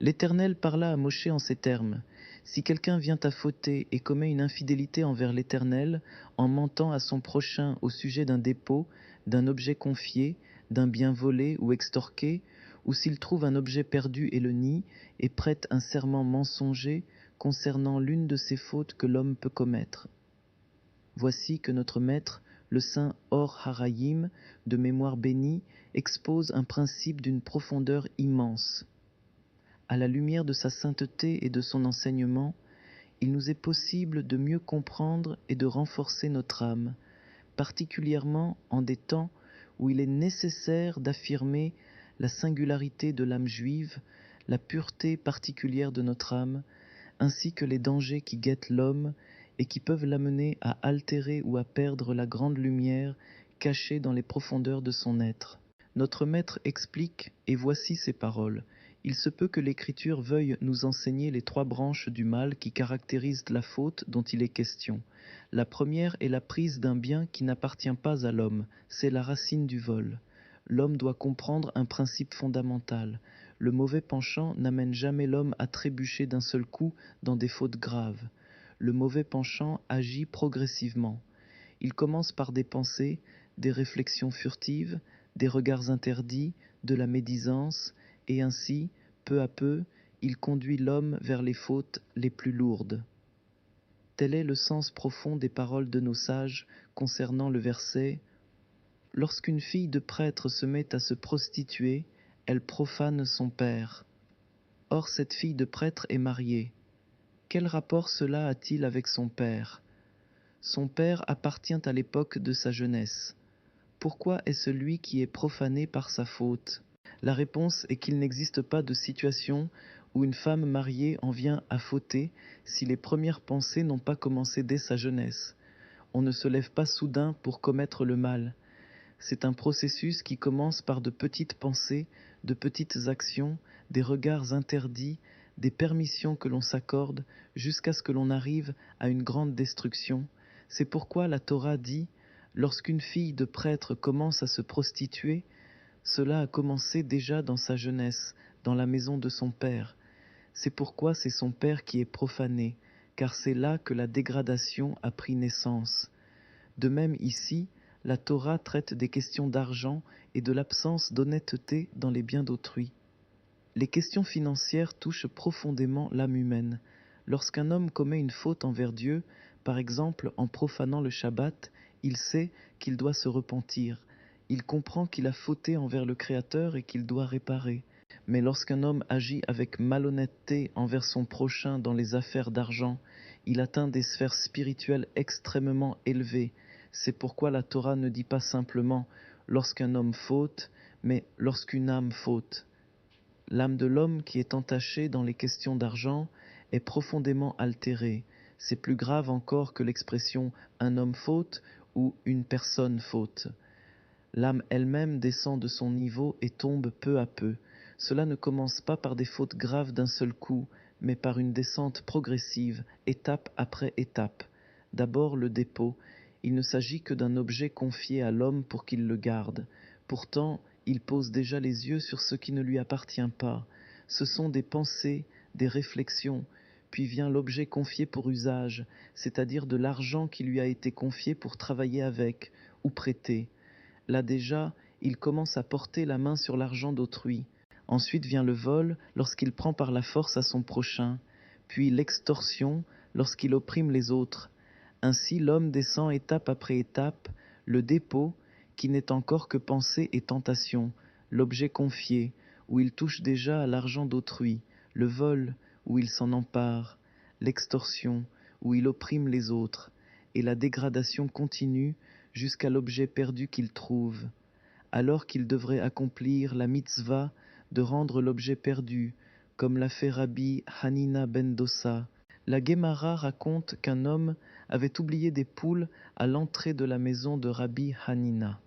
L'Éternel parla à Moshe en ces termes. Si quelqu'un vient à fauter et commet une infidélité envers l'Éternel, en mentant à son prochain au sujet d'un dépôt, d'un objet confié, d'un bien volé ou extorqué, ou s'il trouve un objet perdu et le nie, et prête un serment mensonger concernant l'une de ces fautes que l'homme peut commettre. Voici que notre maître, le saint Or Harayim, de mémoire bénie, expose un principe d'une profondeur immense. À la lumière de sa sainteté et de son enseignement, il nous est possible de mieux comprendre et de renforcer notre âme, particulièrement en des temps où il est nécessaire d'affirmer la singularité de l'âme juive, la pureté particulière de notre âme, ainsi que les dangers qui guettent l'homme et qui peuvent l'amener à altérer ou à perdre la grande lumière cachée dans les profondeurs de son être. Notre maître explique, et voici ses paroles. Il se peut que l'Écriture veuille nous enseigner les trois branches du mal qui caractérisent la faute dont il est question. La première est la prise d'un bien qui n'appartient pas à l'homme, c'est la racine du vol. L'homme doit comprendre un principe fondamental. Le mauvais penchant n'amène jamais l'homme à trébucher d'un seul coup dans des fautes graves. Le mauvais penchant agit progressivement. Il commence par des pensées, des réflexions furtives, des regards interdits, de la médisance, et ainsi, peu à peu, il conduit l'homme vers les fautes les plus lourdes. Tel est le sens profond des paroles de nos sages concernant le verset « Lorsqu'une fille de prêtre se met à se prostituer, elle profane son père. Or cette fille de prêtre est mariée. Quel rapport cela a-t-il avec son père ? Son père appartient à l'époque de sa jeunesse. Pourquoi est-ce lui qui est profané par sa faute ? La réponse est qu'il n'existe pas de situation où une femme mariée en vient à fauter si les premières pensées n'ont pas commencé dès sa jeunesse. On ne se lève pas soudain pour commettre le mal. C'est un processus qui commence par de petites pensées, de petites actions, des regards interdits, des permissions que l'on s'accorde, jusqu'à ce que l'on arrive à une grande destruction. C'est pourquoi la Torah dit « Lorsqu'une fille de prêtre commence à se prostituer, cela a commencé déjà dans sa jeunesse, dans la maison de son père. C'est pourquoi c'est son père qui est profané, car c'est là que la dégradation a pris naissance. » De même ici, la Torah traite des questions d'argent et de l'absence d'honnêteté dans les biens d'autrui. Les questions financières touchent profondément l'âme humaine. Lorsqu'un homme commet une faute envers Dieu, par exemple en profanant le Shabbat, il sait qu'il doit se repentir. Il comprend qu'il a fauté envers le Créateur et qu'il doit réparer. Mais lorsqu'un homme agit avec malhonnêteté envers son prochain dans les affaires d'argent, il atteint des sphères spirituelles extrêmement élevées. C'est pourquoi la Torah ne dit pas simplement lorsqu'un homme faute, mais lorsqu'une âme faute. L'âme de l'homme qui est entachée dans les questions d'argent est profondément altérée. C'est plus grave encore que l'expression un homme faute ou une personne faute. L'âme elle-même descend de son niveau et tombe peu à peu. Cela ne commence pas par des fautes graves d'un seul coup, mais par une descente progressive, étape après étape. D'abord le dépôt. Il ne s'agit que d'un objet confié à l'homme pour qu'il le garde. Pourtant, il pose déjà les yeux sur ce qui ne lui appartient pas. Ce sont des pensées, des réflexions, puis vient l'objet confié pour usage, c'est-à-dire de l'argent qui lui a été confié pour travailler avec ou prêter. Là déjà, il commence à porter la main sur l'argent d'autrui. Ensuite vient le vol lorsqu'il prend par la force à son prochain, puis l'extorsion lorsqu'il opprime les autres. Ainsi l'homme descend étape après étape, le dépôt, qui n'est encore que pensée et tentation, l'objet confié, où il touche déjà à l'argent d'autrui, le vol, où il s'en empare, l'extorsion, où il opprime les autres, et la dégradation continue jusqu'à l'objet perdu qu'il trouve, alors qu'il devrait accomplir la mitzvah de rendre l'objet perdu, comme l'a fait Rabbi Hanina ben Dossa. La Guémara raconte qu'un homme avait oublié des poules à l'entrée de la maison de Rabbi Hanina.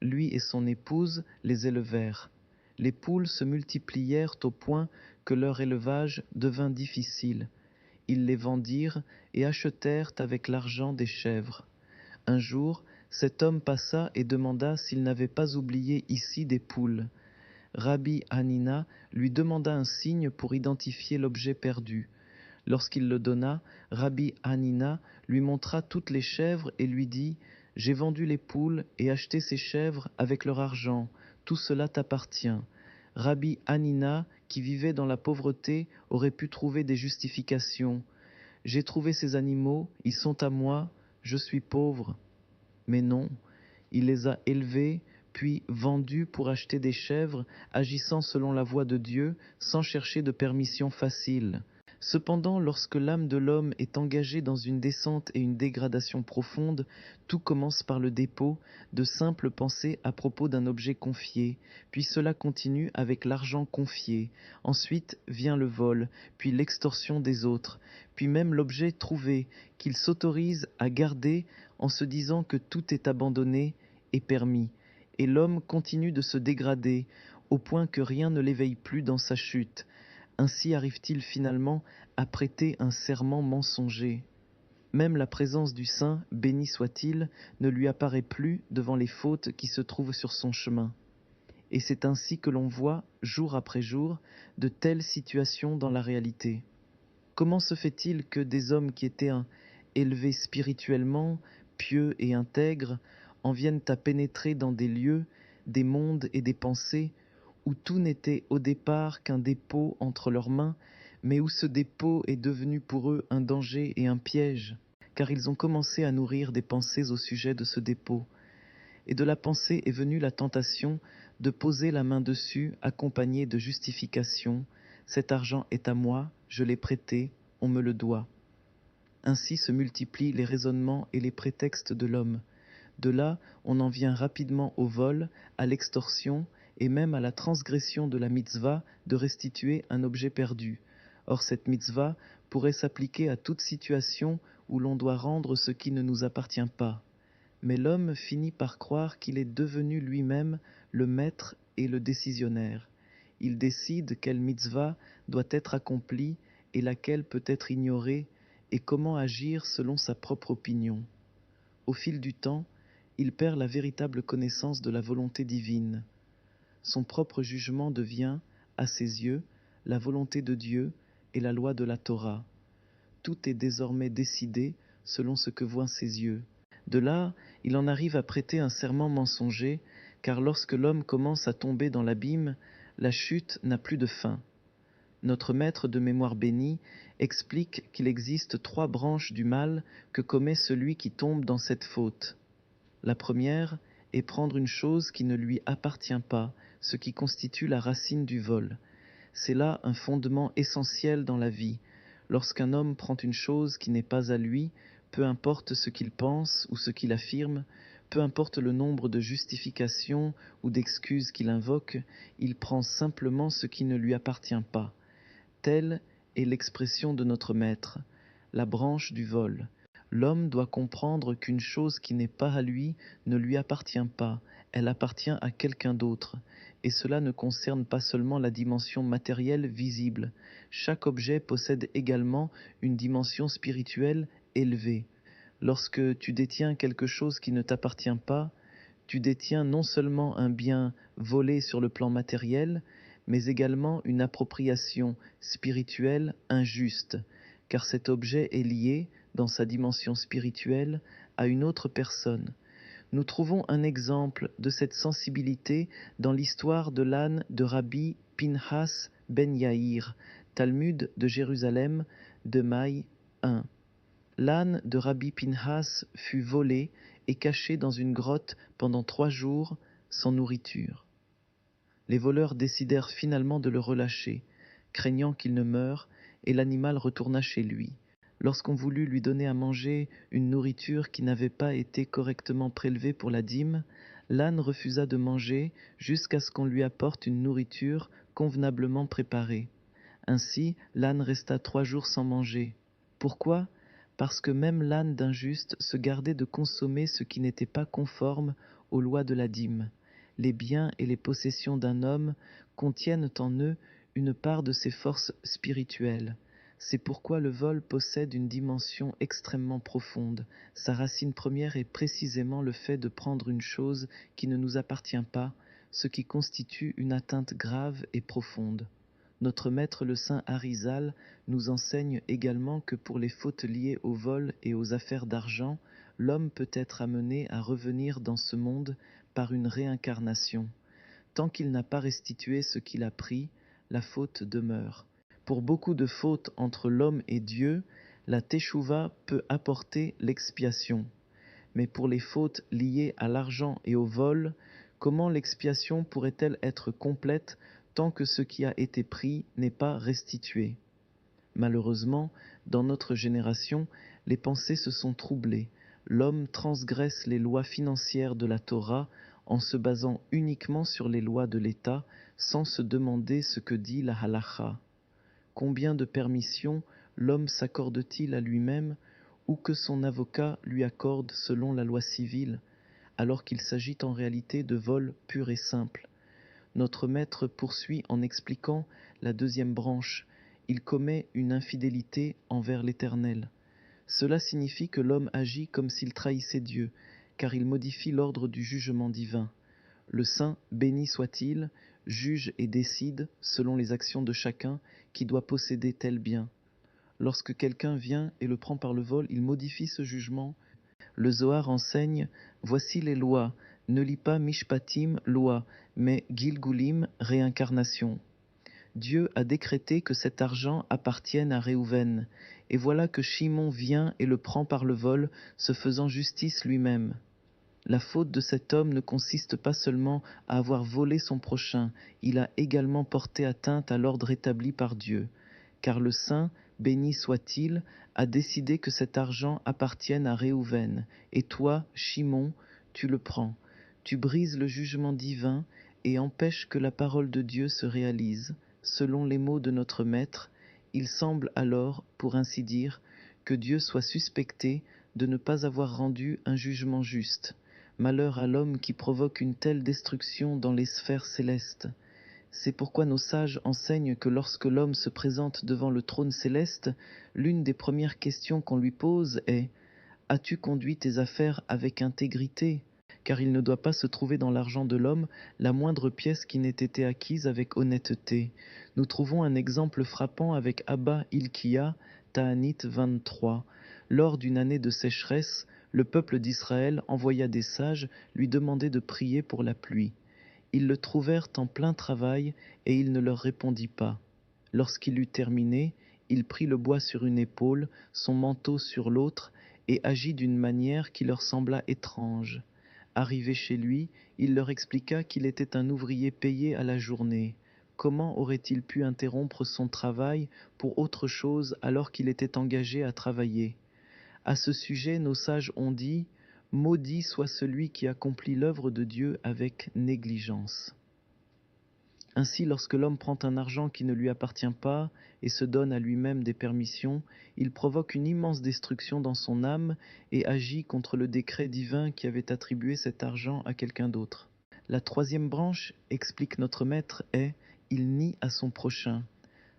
Lui et son épouse les élevèrent. Les poules se multiplièrent au point que leur élevage devint difficile. Ils les vendirent et achetèrent avec l'argent des chèvres. Un jour, cet homme passa et demanda s'il n'avait pas oublié ici des poules. Rabbi Hanina lui demanda un signe pour identifier l'objet perdu. Lorsqu'il le donna, Rabbi Hanina lui montra toutes les chèvres et lui dit: J'ai vendu les poules et acheté ces chèvres avec leur argent, tout cela t'appartient. Rabbi Hanina, qui vivait dans la pauvreté, aurait pu trouver des justifications. J'ai trouvé ces animaux, ils sont à moi, je suis pauvre. Mais non, il les a élevés, puis vendus pour acheter des chèvres, agissant selon la voie de Dieu, sans chercher de permission facile. Cependant, lorsque l'âme de l'homme est engagée dans une descente et une dégradation profonde, tout commence par le dépôt de simples pensées à propos d'un objet confié, puis cela continue avec l'argent confié, ensuite vient le vol, puis l'extorsion des autres, puis même l'objet trouvé qu'il s'autorise à garder en se disant que tout est abandonné et permis, et l'homme continue de se dégrader au point que rien ne l'éveille plus dans sa chute. Ainsi arrive-t-il finalement à prêter un serment mensonger. Même la présence du saint, béni soit-il, ne lui apparaît plus devant les fautes qui se trouvent sur son chemin. Et c'est ainsi que l'on voit, jour après jour, de telles situations dans la réalité. Comment se fait-il que des hommes qui étaient élevés spirituellement, pieux et intègres, en viennent à pénétrer dans des lieux, des mondes et des pensées où tout n'était au départ qu'un dépôt entre leurs mains, mais où ce dépôt est devenu pour eux un danger et un piège, car ils ont commencé à nourrir des pensées au sujet de ce dépôt. Et de la pensée est venue la tentation de poser la main dessus, accompagnée de justifications. Cet argent est à moi, je l'ai prêté, on me le doit. Ainsi se multiplient les raisonnements et les prétextes de l'homme. De là, on en vient rapidement au vol, à l'extorsion et même à la transgression de la mitzvah de restituer un objet perdu. Or cette mitzvah pourrait s'appliquer à toute situation où l'on doit rendre ce qui ne nous appartient pas. Mais l'homme finit par croire qu'il est devenu lui-même le maître et le décisionnaire. Il décide quelle mitzvah doit être accomplie et laquelle peut être ignorée, et comment agir selon sa propre opinion. Au fil du temps, il perd la véritable connaissance de la volonté divine. Son propre jugement devient, à ses yeux, la volonté de Dieu et la loi de la Torah. Tout est désormais décidé selon ce que voient ses yeux. De là, il en arrive à prêter un serment mensonger, car lorsque l'homme commence à tomber dans l'abîme, la chute n'a plus de fin. Notre maître de mémoire béni explique qu'il existe 3 branches du mal que commet celui qui tombe dans cette faute. La première est prendre une chose qui ne lui appartient pas, ce qui constitue la racine du vol. C'est là un fondement essentiel dans la vie. Lorsqu'un homme prend une chose qui n'est pas à lui, peu importe ce qu'il pense ou ce qu'il affirme, peu importe le nombre de justifications ou d'excuses qu'il invoque, il prend simplement ce qui ne lui appartient pas. Telle est l'expression de notre maître, la branche du vol. L'homme doit comprendre qu'une chose qui n'est pas à lui ne lui appartient pas, elle appartient à quelqu'un d'autre. Et cela ne concerne pas seulement la dimension matérielle visible. Chaque objet possède également une dimension spirituelle élevée. Lorsque tu détiens quelque chose qui ne t'appartient pas, tu détiens non seulement un bien volé sur le plan matériel, mais également une appropriation spirituelle injuste, car cet objet est lié, dans sa dimension spirituelle, à une autre personne. Nous trouvons un exemple de cette sensibilité dans l'histoire de l'âne de Rabbi Pinhas ben Yaïr, Talmud de Jérusalem, de Maï 1. L'âne de Rabbi Pinhas fut volé et caché dans une grotte pendant 3 jours sans nourriture. Les voleurs décidèrent finalement de le relâcher, craignant qu'il ne meure, et l'animal retourna chez lui. Lorsqu'on voulut lui donner à manger une nourriture qui n'avait pas été correctement prélevée pour la dîme, l'âne refusa de manger jusqu'à ce qu'on lui apporte une nourriture convenablement préparée. Ainsi, l'âne resta 3 jours sans manger. Pourquoi ? Parce que même l'âne d'un juste se gardait de consommer ce qui n'était pas conforme aux lois de la dîme. Les biens et les possessions d'un homme contiennent en eux une part de ses forces spirituelles. C'est pourquoi le vol possède une dimension extrêmement profonde. Sa racine première est précisément le fait de prendre une chose qui ne nous appartient pas, ce qui constitue une atteinte grave et profonde. Notre maître le saint Arizal nous enseigne également que pour les fautes liées au vol et aux affaires d'argent, l'homme peut être amené à revenir dans ce monde par une réincarnation. Tant qu'il n'a pas restitué ce qu'il a pris, la faute demeure. Pour beaucoup de fautes entre l'homme et Dieu, la teshuva peut apporter l'expiation. Mais pour les fautes liées à l'argent et au vol, comment l'expiation pourrait-elle être complète tant que ce qui a été pris n'est pas restitué? Malheureusement, dans notre génération, les pensées se sont troublées. L'homme transgresse les lois financières de la Torah en se basant uniquement sur les lois de l'État sans se demander ce que dit la halacha. Combien de permissions l'homme s'accorde-t-il à lui-même ou que son avocat lui accorde selon la loi civile, alors qu'il s'agit en réalité de vol pur et simple? Notre maître poursuit en expliquant la deuxième branche. Il commet une infidélité envers l'Éternel. Cela signifie que l'homme agit comme s'il trahissait Dieu, car il modifie l'ordre du jugement divin. Le Saint, béni soit-il, juge et décide, selon les actions de chacun, qui doit posséder tel bien. Lorsque quelqu'un vient et le prend par le vol, il modifie ce jugement. Le Zohar enseigne: voici les lois, ne lis pas Mishpatim, loi, mais Gilgulim, réincarnation. Dieu a décrété que cet argent appartienne à Réhouven, et voilà que Shimon vient et le prend par le vol, se faisant justice lui-même. La faute de cet homme ne consiste pas seulement à avoir volé son prochain, il a également porté atteinte à l'ordre établi par Dieu, car le Saint, béni soit-il, a décidé que cet argent appartienne à Réhouven, et toi, Shimon, tu le prends. Tu brises le jugement divin et empêches que la parole de Dieu se réalise. Selon les mots de notre Maître, il semble alors, pour ainsi dire, que Dieu soit suspecté de ne pas avoir rendu un jugement juste. Malheur à l'homme qui provoque une telle destruction dans les sphères célestes. C'est pourquoi nos sages enseignent que lorsque l'homme se présente devant le trône céleste, l'une des premières questions qu'on lui pose est: as-tu conduit tes affaires avec intégrité? Car il ne doit pas se trouver dans l'argent de l'homme la moindre pièce qui n'ait été acquise avec honnêteté. Nous trouvons un exemple frappant avec Abba Ilkia, Ta'anit 23. Lors d'une année de sécheresse, le peuple d'Israël envoya des sages lui demander de prier pour la pluie. Ils le trouvèrent en plein travail et il ne leur répondit pas. Lorsqu'il eut terminé, il prit le bois sur une épaule, son manteau sur l'autre, et agit d'une manière qui leur sembla étrange. Arrivé chez lui, il leur expliqua qu'il était un ouvrier payé à la journée. Comment aurait-il pu interrompre son travail pour autre chose alors qu'il était engagé à travailler? À ce sujet, nos sages ont dit: maudit soit celui qui accomplit l'œuvre de Dieu avec négligence. Ainsi, lorsque l'homme prend un argent qui ne lui appartient pas et se donne à lui-même des permissions, il provoque une immense destruction dans son âme et agit contre le décret divin qui avait attribué cet argent à quelqu'un d'autre. La troisième branche, explique notre maître, est: il nie à son prochain.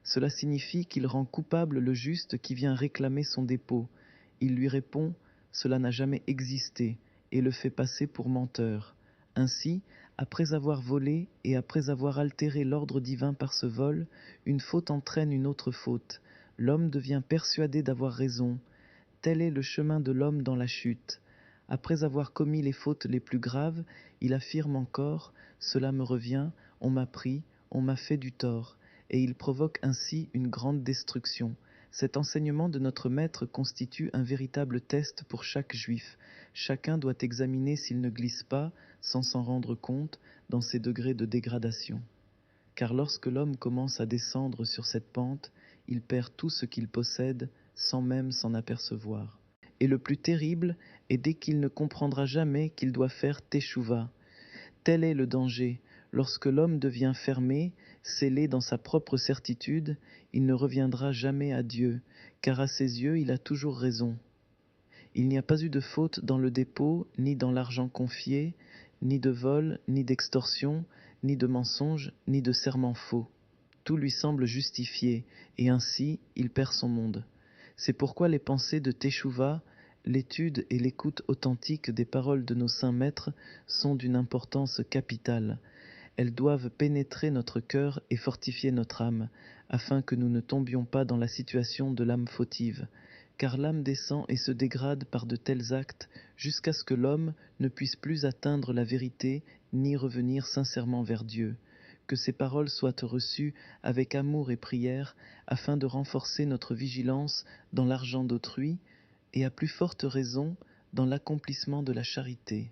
Cela signifie qu'il rend coupable le juste qui vient réclamer son dépôt. Il lui répond: cela n'a jamais existé, et le fait passer pour menteur. Ainsi, après avoir volé et après avoir altéré l'ordre divin par ce vol, une faute entraîne une autre faute. L'homme devient persuadé d'avoir raison. Tel est le chemin de l'homme dans la chute. Après avoir commis les fautes les plus graves, il affirme encore: cela me revient, on m'a pris, on m'a fait du tort, et il provoque ainsi une grande destruction. Cet enseignement de notre Maître constitue un véritable test pour chaque juif. Chacun doit examiner s'il ne glisse pas, sans s'en rendre compte, dans ses degrés de dégradation. Car lorsque l'homme commence à descendre sur cette pente, il perd tout ce qu'il possède sans même s'en apercevoir. Et le plus terrible est dès qu'il ne comprendra jamais qu'il doit faire teshuva. Tel est le danger. Lorsque l'homme devient fermé, scellé dans sa propre certitude, il ne reviendra jamais à Dieu, car à ses yeux il a toujours raison. Il n'y a pas eu de faute dans le dépôt, ni dans l'argent confié, ni de vol, ni d'extorsion, ni de mensonge, ni de serment faux. Tout lui semble justifié, et ainsi il perd son monde. C'est pourquoi les pensées de Teshuvah, l'étude et l'écoute authentique des paroles de nos saints maîtres sont d'une importance capitale. Elles doivent pénétrer notre cœur et fortifier notre âme, afin que nous ne tombions pas dans la situation de l'âme fautive, car l'âme descend et se dégrade par de tels actes jusqu'à ce que l'homme ne puisse plus atteindre la vérité ni revenir sincèrement vers Dieu. Que ces paroles soient reçues avec amour et prière, afin de renforcer notre vigilance dans l'argent d'autrui, et à plus forte raison dans l'accomplissement de la charité.